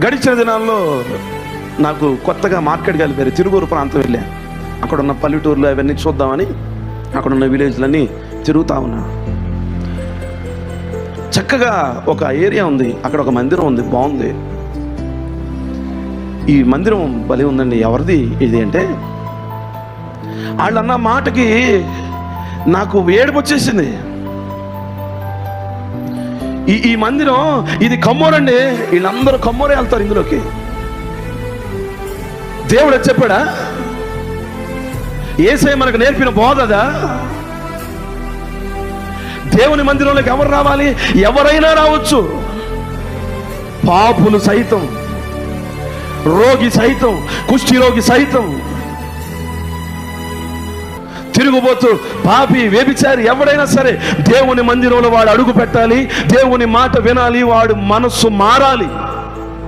గడిచిన దినాల్లో నాకు కొత్తగా మార్కెట్కి వెళ్ళిపోయారు, తిరుగూరు ప్రాంతం వెళ్ళా. అక్కడ ఉన్న పల్లెటూరులో అవన్నీ చూద్దామని అక్కడ ఉన్న విలేజ్లన్నీ తిరుగుతా ఉన్నా. చక్కగా ఒక ఏరియా ఉంది, అక్కడ ఒక మందిరం ఉంది, బాగుంది. ఈ మందిరం భలే ఉందండి. ఎవరిది ఇది అంటే, వాళ్ళు అన్న మాటకి నాకు ఏడుపు వచ్చేసింది. ఈ మందిరం ఇది కమ్మోరండి, వీళ్ళందరూ కమ్మోరే వెళ్తారు ఇందులోకి. దేవుడు చెప్పాడా? యేసయ్య మనకు నేర్పిన బోధదా? దేవుని మందిరంలోకి ఎవరు రావాలి? ఎవరైనా రావచ్చు. పాపులు సైతం, రోగి సైతం, కుష్టి రోగి సైతం, తిరుగుబోతు, పాపి, వ్యభిచారి ఎవడైనా సరే దేవుని మందిరంలో వాడు అడుగు పెట్టాలి, దేవుని మాట వినాలి, వాడు మనస్సు మారాలి.